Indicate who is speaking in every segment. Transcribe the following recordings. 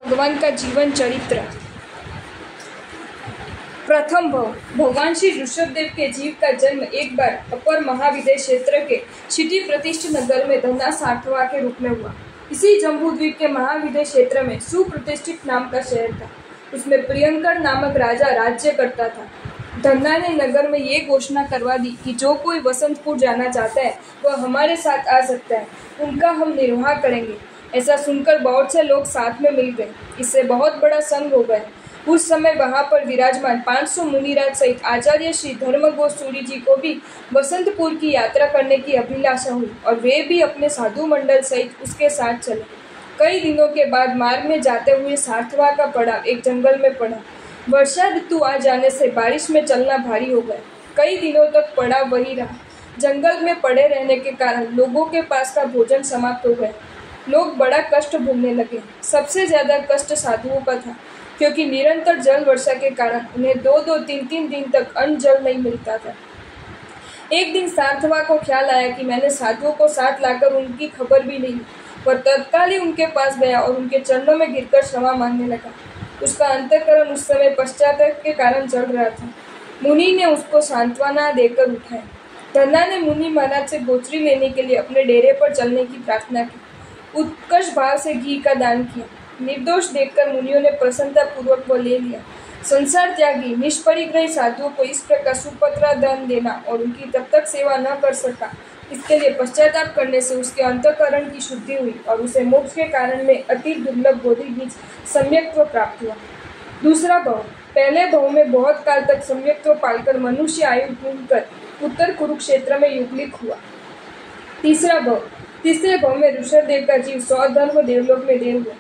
Speaker 1: भगवान का जीवन चरित्र। प्रथम भव। भगवान श्री ऋषभदेव के जीव का जन्म एक बार अपर महाविदय क्षेत्र के क्षिति प्रतिष्ठित नगर में धन्ना साठवा के रूप में हुआ। इसी जम्बूद्वीप के महाविदय क्षेत्र में सुप्रतिष्ठित नाम का शहर था। उसमें प्रियंकर नामक राजा राज्य करता था। धन्ना ने नगर में ये घोषणा करवा दी कि जो कोई वसंतपुर जाना चाहता है वह हमारे साथ आ सकता है, उनका हम निर्वाह करेंगे। ऐसा सुनकर बहुत से लोग साथ में मिल गए। इससे बहुत बड़ा संघ हो गया। उस समय वहां पर विराजमान 500 मुनिराज सहित आचार्य श्री धर्मघोष सूरी जी को भी वसंतपुर की यात्रा करने की अभिलाषा हुई और वे भी अपने साधु मंडल सहित उसके साथ चले। कई दिनों के बाद मार्ग में जाते हुए सार्थवा का पड़ाव एक जंगल में पड़ा। वर्षा ऋतु आ जाने से बारिश में चलना भारी हो गया। कई दिनों तक पड़ाव वही रहा। जंगल में पड़े रहने के कारण लोगों के पास का भोजन समाप्त हो गया। लोग बड़ा कष्ट भोगने लगे। सबसे ज्यादा कष्ट साधुओं का था, क्योंकि निरंतर जल वर्षा के कारण उन्हें 2-2, 3-3 दिन तक अन्न जल नहीं मिलता था। एक दिन सार्थवा को ख्याल आया कि मैंने साधुओं को साथ लाकर उनकी खबर भी नहीं। वह तत्काल ही उनके पास गया और उनके चरणों में गिरकर क्षमा मांगने लगा। उसका अंतःकरण उस समय पश्चाताप के कारण जल रहा था। मुनि ने उसको सांत्वना देकर उठाया। धन्ना ने मुनि महाराज से गोचरी लेने के लिए अपने डेरे पर चलने की प्रार्थना की। उत्कर्ष भाव से घी का दान किया। निर्दोष देखकर मुनियों ने प्रसन्नता पूर्वक वो ले लिया। संसार त्यागी निष्परिग्रही साधुओं को इस प्रकार सुपत्रा दान देना और उनकी तब तक सेवा न कर सका, इसके लिए पश्चाताप करने से उसके अंतःकरण की शुद्धि हुई और उसे मोक्ष के कारण में अति दुर्लभ बोधि बीज सम्यक्त्व प्राप्त हुआ। दूसरा भव। पहले भव में बहुत काल तक सम्यक्त्व पालकर मनुष्य आयु पूर्ण कर उत्तर कुरुक्षेत्र में युगलिक हुआ। तीसरा भव। तीसरे भव में ऋषभदेव का जीव स्वधर्म देवलोक में देव हुआ।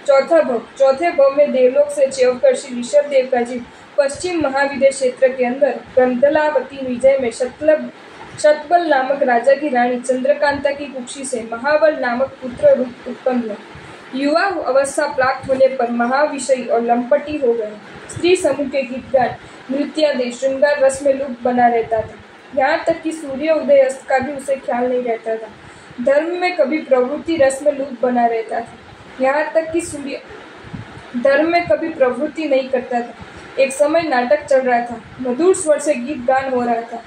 Speaker 1: चौथा भव। चौथे भव में देवलोक से च्यवकर श्री ऋषभदेव का जीव पश्चिम महाविदय क्षेत्र के अंदर गंधलावती विजय में शतबल नामक राजा की रानी चंद्रकांता की कुक्षी से महाबल नामक पुत्र रूप उत्पन्न हुआ। युवा अवस्था प्राप्त होने पर महाविषयी और लंपटी हो गए। स्त्री समूह के गीत गान नृत्यादि श्रृंगार रस में लुप्त बना रहता था। यहाँ तक कि सूर्य उदय अस्त का भी उसे ख्याल नहीं रहता था। धर्म में कभी प्रवृत्ति रस में लुप्त बना रहता था। यहाँ तक कि सूर्य धर्म में कभी प्रवृत्ति नहीं करता था। एक समय नाटक चल रहा था। मधुर स्वर से गीत गान हो रहा था।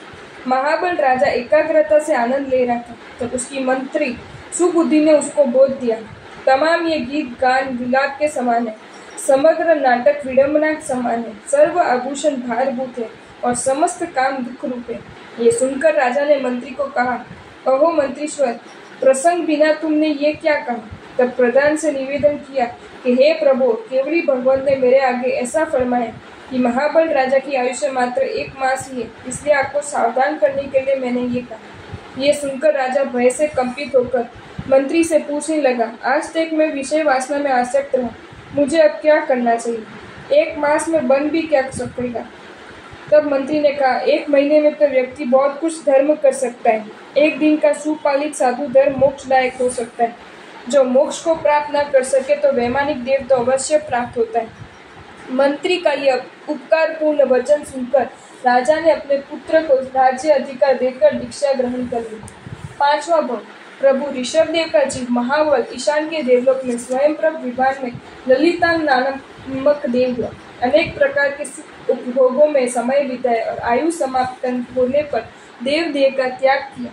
Speaker 1: महाबल राजा एकाग्रता से आनंद ले रहा था तब उसकी मंत्री सुबुद्धि ने उसको बोध दिया। तमाम ये गीत गान विलाप के समान है। समग्र नाटक विडंबना के समान है। सर्व आभूषण भारभूत है और समस्त काम दुख रूप है। ये सुनकर राजा ने मंत्री को कहा, अहो मंत्रीश्वर, प्रसंग बिना तुमने ये क्या कहा? तब प्रधान से निवेदन किया कि हे प्रभु, केवली भगवान ने मेरे आगे ऐसा फरमाया कि महाबल राजा की आयुष्य मात्र 1 मास ही है, इसलिए आपको सावधान करने के लिए मैंने ये कहा। ये सुनकर राजा भय से कंपित होकर मंत्री से पूछने लगा, आज तक मैं विषय वासना में आसक्त रहा, मुझे अब क्या करना चाहिए? 1 मास में बन भी क्या सकेगा? तब मंत्री ने कहा, 1 महीने में तो व्यक्ति बहुत कुछ धर्म कर सकता है। 1 दिन का सुपालित साधु धर्म मोक्षदायक हो सकता है। जो मोक्ष को प्राप्त न कर सके तो वैमानिक देव तो अवश्य प्राप्त होता है। मंत्री का यह उपकारपूर्ण वचन सुनकर राजा ने अपने पुत्र को राज्य अधिकार देकर दीक्षा ग्रहण कर ली। 5वां भव। प्रभु ऋषभदेव का जीव महाबल ईशान के देवलोक में स्वयंप्रभ विभाग में ललितांग नामक देव हुआ। अनेक प्रकार के उपभोगों में समय बिताए और आयु समाप्त होने पर देव देह का त्याग किया।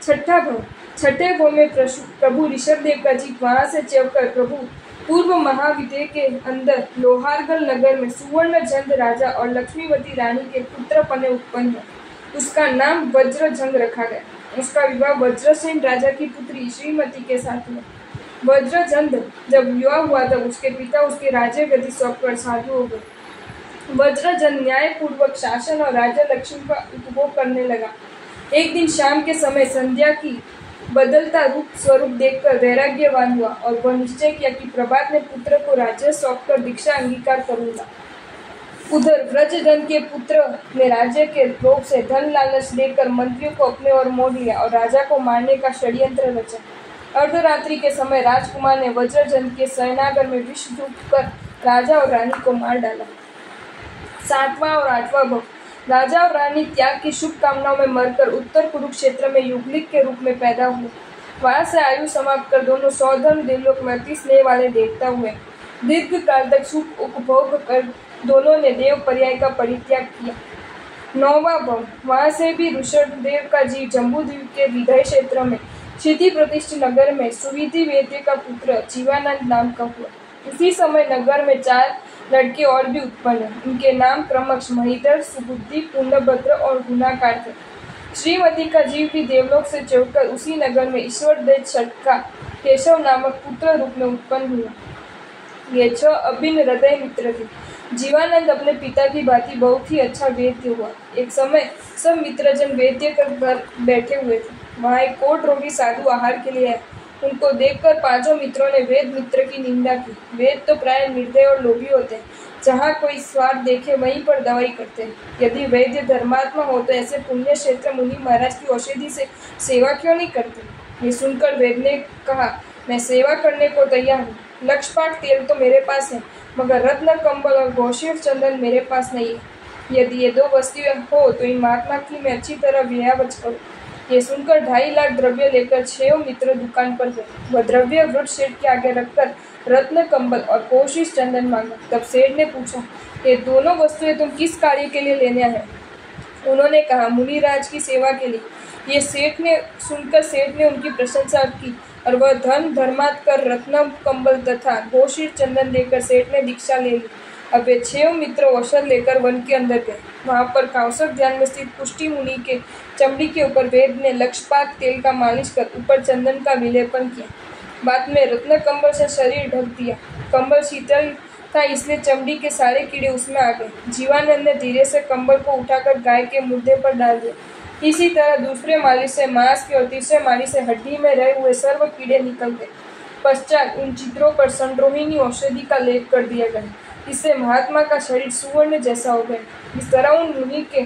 Speaker 1: 6ठा भव। 6ठे भव में प्रभु ऋषभदेव का जीव वहां से च्यवकर प्रभु पूर्व महाविदय के अंदर लोहारगढ़ नगर में सुवर्ण जंग राजा और लक्ष्मीवती रानी के पुत्र पने उत्पन्न हुआ। उसका नाम वज्रजंग रखा गया। उसका विवाह वज्रसेन राजा की पुत्री श्रीमती के साथ हुआ। वज्रजंग जब युवा हुआ तब उसके पिता उसके राज्य गति सौंपकर साधु हो गए। वज्रजंग न्यायपूर्वक शासन और राजा लक्ष्मी का उपभोग करने लगा। एक दिन शाम के समय संध्या की बदलता रूप स्वरूप देखकर वैराग्यवान हुआ और वह निश्चय किया कि प्रभात में पुत्र को राज्य सौंपकर दीक्षा अंगीकार करूंगा। उधर व्रजजन के पुत्र ने राज्य के लोभ से धन लालच देकर मंत्रियों को अपने ओर मोड़ लिया और राजा को मारने का षड्यंत्र रचा। अर्धरात्रि के समय राजकुमार ने वज्रजन के शयनागार में विष धूप कर राजा और रानी को मार डाला। 7वां और 8वां भव। राजा और रानी त्याग की शुभ कामनाओं में मरकर उत्तर कुरुक्षेत्र में युगलिक के रूप में पैदा हुए। वहां से आयु समाप्त कर दोनों सौधर्म देवलोक में अति स्नेह वाले देवता हुए। दीर्घ काल तक सुख उपभोग कर दोनों ने देव पर्याय का परित्याग किया। 9वां भव, वहां से भी ऋषभदेव का जीव जम्बूद्वीप के विदय क्षेत्र में क्षिति प्रतिष्ठ नगर में सुविधि वेद्य का पुत्र जीवानंद नाम का हुआ। इसी समय नगर में 4 लड़के और भी उत्पन्न हुए। उनके नाम क्रमश महीधर, सुबुद्धि, पुण्यभद्र और गुणाकार थे। श्रीमती का जीव भी देवलोक से चढ़कर उसी नगर में ईश्वर देव छठका केशव नामक पुत्र रूप में उत्पन्न हुआ। ये 6 अभिन्न हृदय मित्र थे। जीवानंद अपने पिता की भांति बहुत ही अच्छा वेद्य हुआ। एक समय सब मित्रजन वेद्य कर घर बैठे हुए थे। वहां एक कोट रोगी साधु आहार के लिए आए। उनको देखकर 5 मित्रों ने वेद मित्र की निंदा की। वेद तो प्राय निर्दय और लोभी होते हैं, जहाँ कोई स्वाद देखे वहीं पर दवाई करते हैं। यदि वैद्य धर्मात्मा हो तो ऐसे पुण्य क्षेत्र मुनि महाराज की औषधि से सेवा क्यों नहीं करते। ये सुनकर वेद ने कहा, मैं सेवा करने को तैयार हूँ। लक्षपात तेल तो मेरे पास है, मगर रत्न कंबल और घोषित चंदन मेरे पास नहीं है। यदि ये 2 वस्तुएं हो तो इन महात्मा की मैं अच्छी तरह व्ययावच करूँ। ये सुनकर 2.5 लाख द्रव्य लेकर 6 मित्र दुकान पर गए। वह द्रव्य वृद्ध सेठ के आगे रखकर रत्न कंबल और कोशिश चंदन मांगा। तब सेठ ने पूछा, ये दोनों वस्तुएं तुम किस कार्य के लिए लेने हैं। उन्होंने कहा, मुनिराज की सेवा के लिए। ये सेठ ने उनकी प्रशंसा की और वह धन धर्मात कर रत्न कंबल तथा घोषित चंदन देकर सेठ ने दीक्षा ले ली। अब वे 6 मित्र औषध लेकर वन के अंदर गए। वहां पर कौशक ध्यान में स्थित पुष्टि मुनि के चमड़ी के ऊपर वेद ने लक्षपात तेल का मालिश कर ऊपर चंदन का विलेपन किया। बाद में रत्न कंबल से शरीर ढक दिया। कंबल शीतल था, इसलिए चमड़ी के सारे कीड़े उसमें आ गए। जीवानंद ने धीरे से कंबल को उठाकर गाय के मुर्दे पर डाल दिया। इसी तरह दूसरे मालिश से मांस के और तीसरे मालिश से हड्डी में रहे हुए सर्व कीड़े निकल गए। पश्चात उन चित्रों पर संद्रोहिणी औषधि का लेप कर दिया गया। इससे महात्मा का शरीर सुवर्ण जैसा हो गया। इस तरह उन मुनि के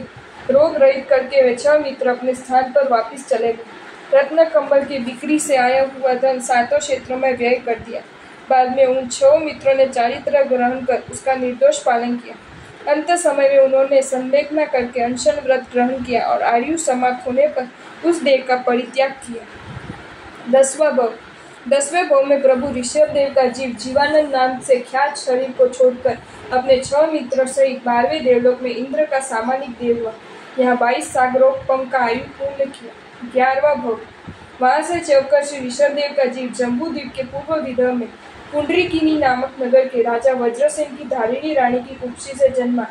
Speaker 1: रोग रहित करके वे 6 मित्र अपने स्थान पर वापस चले गए। रत्न कंबल की बिक्री से आया हुआ धन 7 क्षेत्रों में व्यय कर दिया। बाद में उन 6 मित्रों ने चारित्र ग्रहण कर उसका निर्दोष पालन किया। अंत समय में उन्होंने संदेह न करके अनशन व्रत ग्रहण किया और आयु समाप्त होने पर उस देह का परित्याग किया। 10वें भव में प्रभु ऋषभदेव का जीव जीवानंद नाम से ख्यात शरीर को छोड़कर अपने 6 मित्रों सहित 12वें देवलोक में इंद्र का सामानिक देव हुआ। यहाँ 22 सागरोपम का आयु पूर्ण किया। 11वां भव, वहां से चलकर श्री ऋषभदेव का जीव जम्बूद्वीप के पूर्व विदर्भ में पुंडरीकिनी नामक नगर के राजा वज्रसेन की धारिणी रानी की कुक्षी से जन्मा।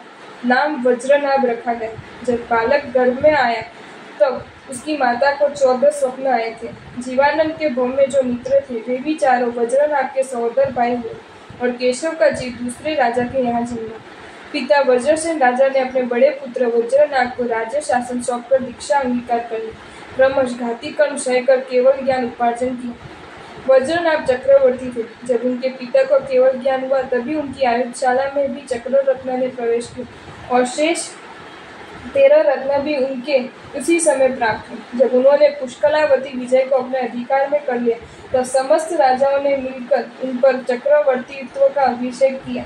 Speaker 1: नाम वज्रनाभ रखा गया। जब बालक गर्भ में आया तब उसकी माता को 14 स्वप्न आए थे। जीवानंद के भव में जो मित्र थे वे भी चारों वज्रनाभ के सहोदर भाई हुए और केशव का जीव दूसरे राजा के यहाँ जन्मा। पिता वज्रसेन राजा ने अपने बड़े पुत्र वज्रनाभ को राज्य शासन सौंपकर दीक्षा अंगीकार कर ली। क्रमश घाती कर्म सहकर केवल ज्ञान उपार्जन किया। वज्रनाभ चक्रवर्ती थे। जब उनके पिता को केवल ज्ञान हुआ तभी उनकी आयुधशाला में भी चक्र रत्न ने प्रवेश किया और शेष 13 रत्न भी उनके उसी समय प्राप्त हुए। जब उन्होंने पुष्कलावती विजय को अपने अधिकार में कर लिया तब समस्त राजाओं ने मिलकर उन पर चक्रवर्तीत्व का अभिषेक किया।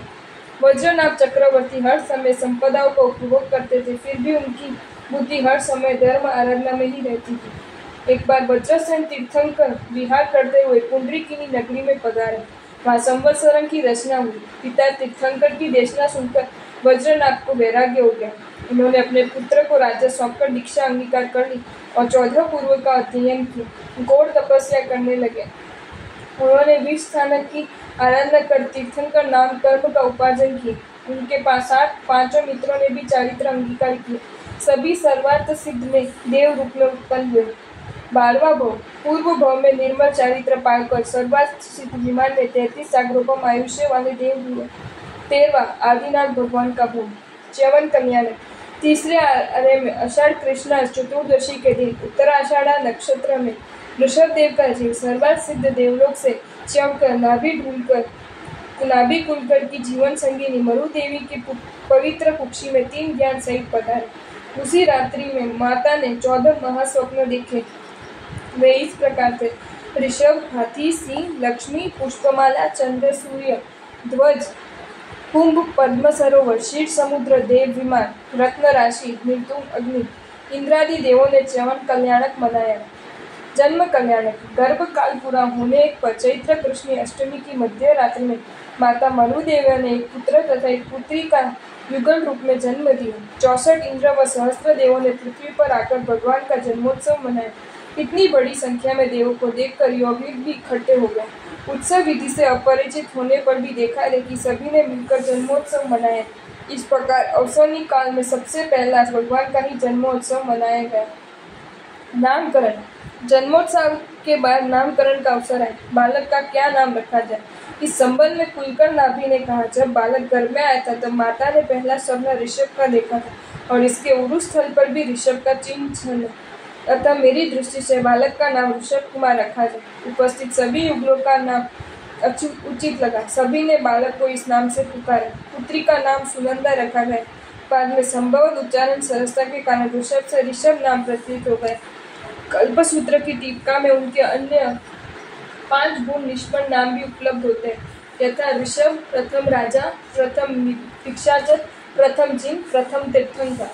Speaker 1: वज्रनाभ चक्रवर्ती हर समय संपदाओं का उपभोग करते थे, फिर भी उनकी बुद्धि हर समय धर्म आराधना में ही रहती थी। एक बार वज्रसेन तीर्थंकर विहार करते हुए पुंडरीकिनी नगरी में पधारे। वहाँ संवत्सरन की रचना हुई। पिता तीर्थंकर की देशना सुनकर वज्रनाभ को वैराग्य हो गया। उन्होंने अपने पुत्र को राज्य सौंपकर दीक्षा अंगीकार कर ली और 14 पूर्व का अध्ययन किया। घोर तपस्या करने लगे। उन्होंने विष स्थानक की आराधना कर तीर्थंकर नाम कर्म का उपार्जन किया। उनके साथ 5 मित्रों ने भी चारित्र अंगीकार किए। सभी सर्वार्थ सिद्ध में देव रूप में उत्पन्न हुए। 12वां भव, पूर्व भव में निर्मल चारित्र पाकर सर्वार्थ सिद्ध विमान में 33 सागरोपम आयुष्य वाले देव हुए। 13वां, आदिनाथ भगवान का भव, च्यवन कल्याण। तीसरे आर्य में आषाढ़ कृष्णा चतुर्दशी के दिन उत्तराषाढ़ा नक्षत्र में ऋषभदेव का जीव सर्वार्थ सिद्ध देवलोक से च्यवकर नाभि कुलकर की जीवन संगिनी मरु देवी की पवित्र कुक्षी में 3 ज्ञान सहित पधारे। उसी रात्रि में माता ने 14 महास्वप्न देखे। वे इस प्रकार थे: ऋषभ, हाथी, सिंह, लक्ष्मी, पुष्पमाला, चंद्र, सूर्य, ध्वज, कुंभ, पद्म सरोवर, शीर समुद्र, देव विमान, रत्न राशि, मृत्यु, अग्नि, इंद्रादि देवों ने च्यवन कल्याणक मनाया। जन्म कल्याण की गर्भ काल पूरा होने पर चैत्र कृष्ण अष्टमी की मध्य रात्रि में माता मनुदेवी ने एक पुत्र तथा एक पुत्री का युगल रूप में जन्म दिया। 64 इंद्र व सहस्त्र देवों ने पृथ्वी पर आकर भगवान का जन्मोत्सव मनाया। इतनी बड़ी संख्या में देवों को देखकर यौगिक भी इकट्ठे हो गए। उत्सव विधि से अपरिचित होने पर भी देखा है कि सभी ने मिलकर जन्मोत्सव मनाया। इस प्रकार अवसनी काल में सबसे पहला भगवान का ही जन्मोत्सव मनाया गया। नामकरण। जन्मोत्सव के बाद नामकरण का अवसर है। बालक का क्या नाम रखा जाए, इस संबंध में कुलकर नाभि ने कहा, जब बालक गर्भ में आया था तब माता ने पहला स्वप्न ऋषभ का देखा था और इसके उरुस स्थल पर भी ऋषभ का चिन्ह है। अतः मेरी दृष्टि से बालक का नाम ऋषभ कुमार रखा जाए। उपस्थित सभी युगलों का नाम उचित लगा। सभी ने बालक को इस नाम से पुकारा। पुत्री का नाम सुनंदा रखा गया। बाद में संभवत उच्चारण सरसता के कारण ऋषभ से ऋषभ नाम प्रचलित हो गए। कल्पसूत्र की टीका में उनके अन्य 5 गुण निष्पन्न नाम भी उपलब्ध होते हैं, यथा ऋषभ, प्रथम राजा, प्रथम भिक्षाचर, प्रथम जिन, प्रथम तीर्थंकर।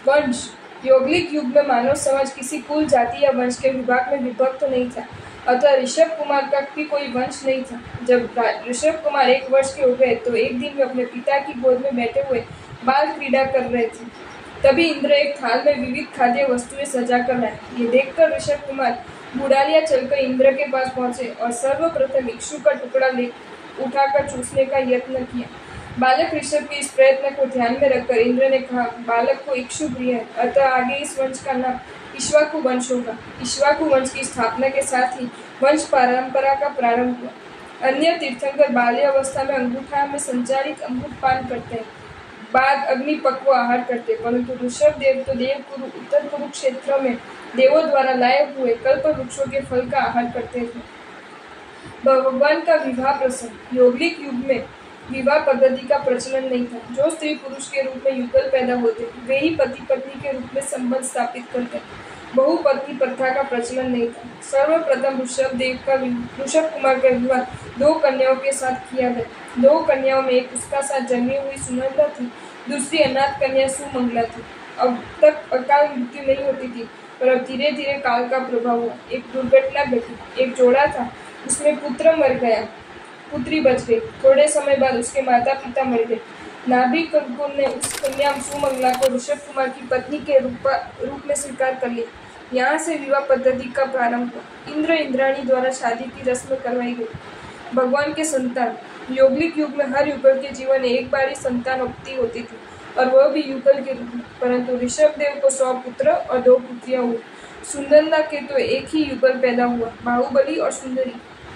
Speaker 1: वंश। यौगिक युग में मानव समाज किसी कुल, जाति या वंश के विभाग में विभक्त नहीं था, अतः ऋषभ कुमार का भी कोई वंश नहीं था। जब ऋषभ कुमार 1 वर्ष के हो गए तो एक दिन वे अपने पिता की गोद में बैठे हुए बाल क्रीड़ा कर रहे थे। तभी इंद्र एक थाल में विविध खाद्य वस्तुएं सजा कर लाए। ये देखकर ऋषभ कुमार बुढ़ालिया चलकर इंद्र के पास पहुंचे और सर्वप्रथम इक्षु का टुकड़ा उठाकर चूसने का यत्न किया। बालक ऋषभ के इस प्रयत्न को ध्यान में रखकर इंद्र ने कहा, बालक को इक्षु प्रिय है, अतः आगे इस वंश का नाम इक्ष्वाकु वंश होगा। इक्ष्वाकु वंश की स्थापना के साथ ही वंश परंपरा का प्रारंभ हुआ। अन्य तीर्थंकर बाल्यावस्था में अंगूठा में संचारित अंगूठ पान करते हैं, बाद अग्निपक्व आहार करते, परंतु ऋषभ देव तो देवकुरु उत्तर कुरुक्षेत्र में देवों द्वारा लाए हुए कल्प वृक्षों के फल का आहार करते थे। भगवान का विवाह प्रसंग। यौगिक युग में विवाह पद्धति का प्रचलन नहीं था। जो स्त्री पुरुष के रूप में युगल पैदा होते वे ही पति पत्नी के रूप में संबंध स्थापित करते। बहुपत्नी प्रथा का प्रचलन नहीं था। सर्वप्रथम ऋषभ कुमार का विवाह 2 कन्याओं के साथ किया गया। 2 कन्याओं में एक उसका साथ जन्मी हुई सुनंदा थी, दूसरी अनाथ कन्या सुमंगला थी। अब तक अकाल मृत्यु नहीं होती थी, पर अब धीरे धीरे काल का प्रभाव हुआ। एक दुर्घटना घटी। एक जोड़ा था, उसमें पुत्र मर गया, पुत्री बच गई। थोड़े समय बाद उसके माता पिता मर गए। नाभि कुल ने उस कन्या सुमंगला को ऋषभ कुमार की पत्नी के रूप में स्वीकार कर लिया। यहाँ से विवाह पद्धति का प्रारंभ हुआ। इंद्र इंद्राणी द्वारा शादी की रस्म करवाई गई। भगवान के संतान। यौगिक युग में हर युगल के जीवन में एक बार ही संतानोत्पत्ति होती थी और वह भी युगल के रूप में, परंतु ऋषभ देव को 100 पुत्र और 2 पुत्रियां हुई। सुनंदा के तो एक ही युगल पैदा हुआ, बाहुबली और सुंदरी।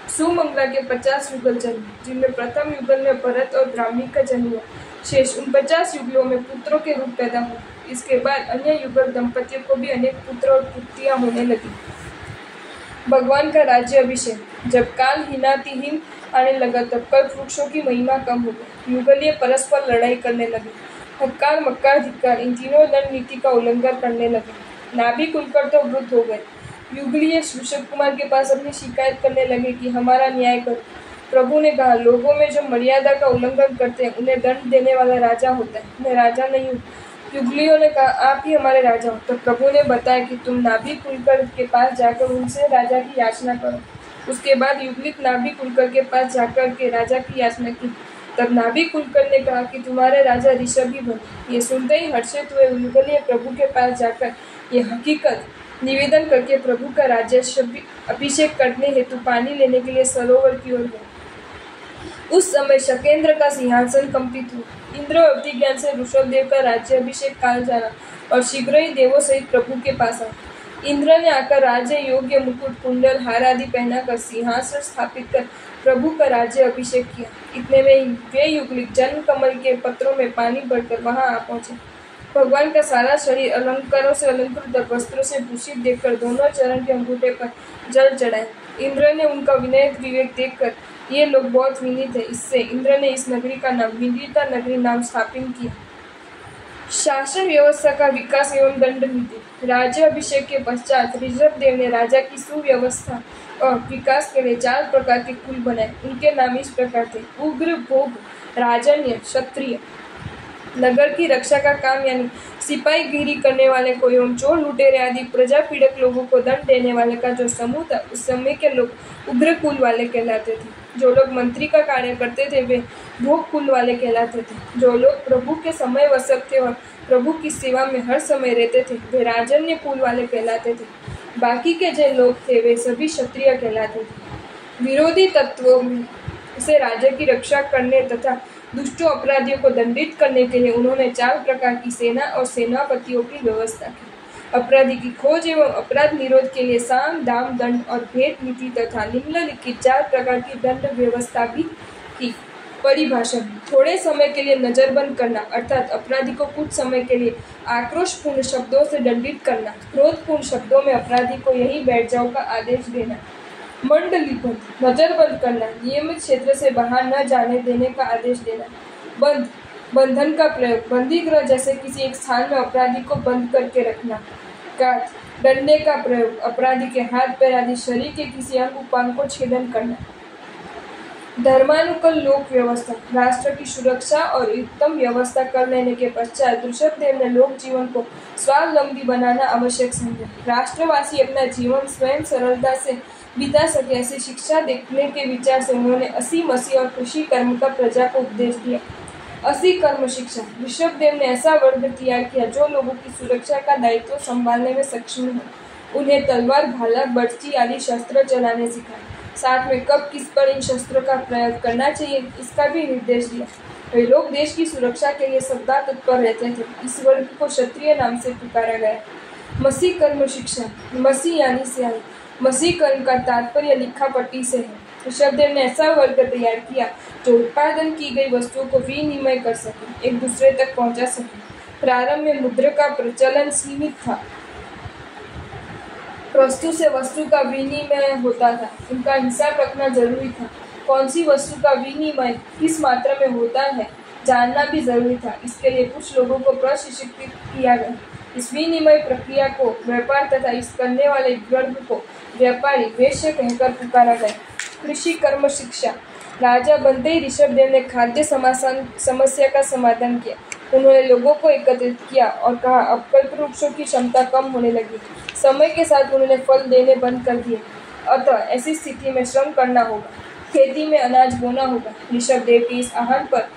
Speaker 1: सुमंगला के 50 युगल जन्म, जिनमें प्रथम युगल में भरत और ब्राह्मी का जन्म हुआ। शेष 49 युगलों में पुत्रों के रूप पैदा हुआ। इसके बाद अन्य युगल दंपतियों को भी अनेक पुत्र और पुत्रियां होने लगी। भगवान का राज्य अभिषेक। जब काल हिनातिहीन आने लगा तब कल्प वृक्षों की महिमा कम हो गई। युगलीय परस्पर लड़ाई करने लगे। हक्कार मक्कार धिक्कार इन तीनों दंड नीति का उल्लंघन करने लगे। नाभि कुलकर तो वृद्ध हो गए। युगलीय ऋषभ कुमार के पास अपनी शिकायत करने लगे कि हमारा न्याय करो। प्रभु ने कहा, लोगों में जो मर्यादा का उल्लंघन करते हैं उन्हें दंड देने वाला राजा होता है, मैं राजा नहीं हूँ। युगलियों ने कहा, आप ही हमारे राजा हो। तो प्रभु ने बताया कि तुम नाभि कुलकर के पास जाकर उनसे राजा की याचना करो। उसके बाद युगलिक नाभि कुलकर के पास जाकर के राजा की याचना की। तब नाभि कुलकर ने कहा कि तुम्हारे राजा ऋषभ ही बने। ये सुनते ही हर्षित हुए युगलीय प्रभु के पास जाकर ये हकीकत निवेदन करके प्रभु का राज्य अभिषेक करने हेतु पानी लेने के लिए सरोवर की ओर गए। उस समय शकेंद्र का सिंहासन कंपित हुआ। इंद्र अवधि ज्ञान से ऋषभ देव का राज्य अभिषेक काल जाना और शीघ्र ही देवों सहित प्रभु के पास आए। इंद्र ने आकर राज्य योग्य मुकुट कुंडल हार आदि पहनाकर सिंहासन स्थापित कर प्रभु का राज्य अभिषेक किया। इतने में ही वे युगलिक जन्म कमल के पत्रों में पानी भरकर वहां आ पहुंचे। भगवान का सारा शरीर अलंकारों से अलंकृत और वस्त्रों से भूषित देखकर दोनों चरण के अंगूठे पर जल चढ़ाए। इंद्र ने उनका विनय विवेक देखकर ये लोग बहुत विनीत है, इससे इंद्र ने इस नगरी का नाम विनीता नगरी नाम स्थापित किया। शासन व्यवस्था का विकास एवं दंड नीति। राज्य अभिषेक के पश्चात ऋषभ देव ने राजा की सुव्यवस्था और विकास के लिए 4 प्रकार के कुल बनाए। उनके नाम इस प्रकार थे: उग्र, भोग, राजन्य, क्षत्रिय। नगर की रक्षा का काम यानी सिपाहीगिरी करने वाले को एवं चोर लुटेरे आदि प्रजा पीड़क लोगों को दंड देने वाले का जो समूह था, उस समय के लोग उग्र कुल वाले कहलाते थे। जो लोग मंत्री का कार्य करते थे वे भोग कुल वाले कहलाते थे। जो लोग प्रभु के समय वसक थे और प्रभु की सेवा में हर समय रहते थे वे राजन्य कुल वाले कहलाते थे। बाकी के जो लोग थे वे सभी क्षत्रिय कहलाते थे। विरोधी तत्वों में से राज्य की रक्षा करने तथा दुष्टों अपराधियों को दंडित करने के लिए उन्होंने 4 प्रकार की सेना और सेनापतियों की व्यवस्था की। अपराधी की खोज एवं अपराध निरोध के लिए साम, दाम, दंड और भेद नीति तथा निम्नलिखित 4 प्रकार की दंड व्यवस्था भी की। परिभाषा: थोड़े समय के लिए नजरबंद करना अर्थात अपराधी को कुछ समय के लिए आक्रोशपूर्ण शब्दों से दंडित करना। क्रोधपूर्ण शब्दों में अपराधी को यहीं बैठ जाओ का आदेश देना। मंडलीबंध: नजरबंद करना, नियमित क्षेत्र से बाहर न जाने देने का आदेश देना। बंध: बंधन का प्रयोग, बंदी गृह जैसे किसी एक स्थान में अपराधी को बंद करके रखना। काट: डंडे का प्रयोग, अपराधी के हाथ पैर आदि शरीर के किसी अंग उपांग को छेदन करना। धर्मानुकूल लोक व्यवस्था: राष्ट्र की सुरक्षा और उत्तम व्यवस्था कर लेने के पश्चात ऋषभदेव ने लोक जीवन को स्वावलंबी बनाना आवश्यक समझा। राष्ट्रवासी अपना जीवन स्वयं सरलता से बिता सके ऐसी शिक्षा देने के विचार से उन्होंने 80 मसीह और कृषि कर्म का प्रजा को उपदेश दिया। 80 कर्म शिक्षा: ऋषभदेव ने ऐसा वर्ग तैयार किया जो लोगों की सुरक्षा का दायित्व संभालने में सक्षम हो। उन्हें तलवार, भाला, बर्छी आदि शस्त्र चलाने सिखाए। साथ में कब किस पर इन शस्त्रों का प्रयोग करना चाहिए इसका भी निर्देश दिया। वे लोग देश की सुरक्षा के लिए सदा तत्पर रहते थे। इस वर्ग को क्षत्रिय नाम से पुकारा गया। मसीह कर्म शिक्षा: मसीह यानी स्याही। मसीह कर्म का तात्पर्य लिखा पट्टी से है। ऋषभदेव ने ऐसा वर्ग तैयार किया जो उत्पादन की गई वस्तुओं को विनिमय कर सके, एक दूसरे तक पहुंचा सके। प्रारंभ में मुद्रा का प्रचलन सीमित था। वस्तु से वस्तु का विनिमय होता था। इनका हिसाब रखना जरूरी था। कौन सी वस्तु का विनिमय किस मात्रा में होता है जानना भी जरूरी था। इसके लिए कुछ लोगों को प्रशिक्षित किया गया। इस विनिमय प्रक्रिया को व्यापार तथा इस करने वाले वर्ग को व्यापारी, वेश्य कहकर पुकारा गया। कृषि कर्म शिक्षा: राजा बनते ही ऋषभदेव ने खाद्य समस्या का समाधान किया। उन्होंने लोगों को एकत्रित किया और कहा अब कल्पवृक्षों की क्षमता कम होने लगी। समय के साथ उन्होंने फल देने बंद कर दिए, अतः ऐसी स्थिति में श्रम करना होगा, खेती में अनाज बोना होगा। ऋषभदेव की इस आह्वान पर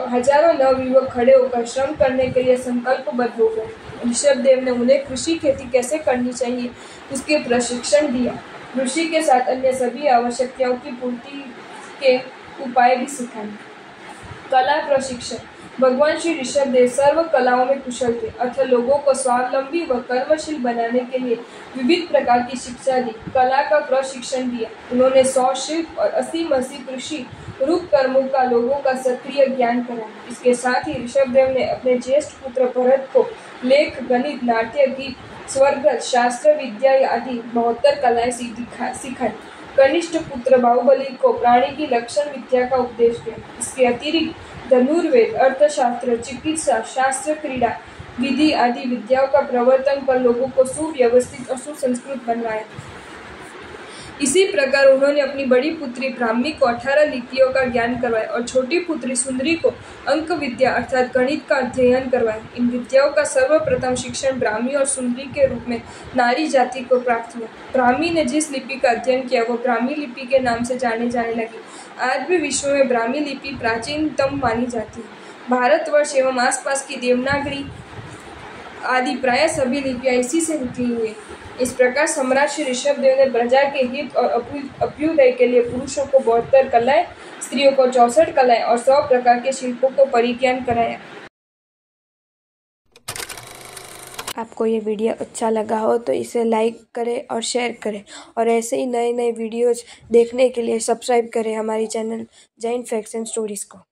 Speaker 1: हजारों नवयुवक खड़े होकर श्रम करने के लिए संकल्पबद्ध हो गए। ऋषभदेव ने उन्हें कृषि खेती कैसे करनी चाहिए उसके प्रशिक्षण दिया। कृषि के साथ अन्य सभी आवश्यकताओं की पूर्ति के उपाय भी सिखाए। कला प्रशिक्षण: भगवान श्री ऋषभदेव सर्व कलाओं में कुशल थे, अतः लोगों को स्वावलंबी व कर्मशील बनाने के लिए विविध प्रकार की शिक्षा दी, कला का प्रशिक्षण दिया। उन्होंने 100 शिल्प और 80 मसीह कृषि रूप कर्मों का लोगों का सक्रिय ज्ञान कराया। इसके साथ ही ऋषभदेव ने अपने ज्येष्ठ पुत्र भरत को लेख, गणित, नाट्य, गीत, स्वरगत, शास्त्र विद्या आदि 72 कलाएं सिखाई। कनिष्ठ पुत्र बाहुबली को प्राणी की लक्षण विद्या का उपदेश दिया। इसके अतिरिक्त धनुर्वेद, अर्थशास्त्र, चिकित्सा शास्त्र, क्रीड़ा विधि आदि विद्याओं का प्रवर्तन कर लोगों को सुव्यवस्थित और सुसंस्कृत बनवाया। इसी प्रकार उन्होंने अपनी बड़ी पुत्री ब्राह्मी को 18 लिपियों का ज्ञान करवाया और छोटी पुत्री सुंदरी को अंक विद्या अर्थात गणित का अध्ययन करवाया। इन विद्याओं का सर्वप्रथम शिक्षण ब्राह्मी और सुंदरी के रूप में नारी जाति को प्राप्त हुआ। ब्राह्मी ने जिस लिपि का अध्ययन किया वो ब्राह्मी लिपि के नाम से जाने जाने लगी। आज भी विश्व में ब्राह्मी लिपि प्राचीनतम मानी जाती है। भारतवर्ष एवं आसपास की देवनागरी आदि प्राय सभी लिपियां इसी से निकली हुई। इस प्रकार सम्राट श्री ऋषभदेव ने प्रजा के हित और अभ्युदय के लिए पुरुषों को 72 कलाएं, स्त्रियों को 64 कलाएं और 100 प्रकार के शिल्पों को परिज्ञान कराया। आपको ये वीडियो अच्छा लगा हो तो इसे लाइक करें और शेयर करें और ऐसे ही नए नए वीडियोज देखने के लिए सब्सक्राइब करें हमारी channel Jain facts and stories को।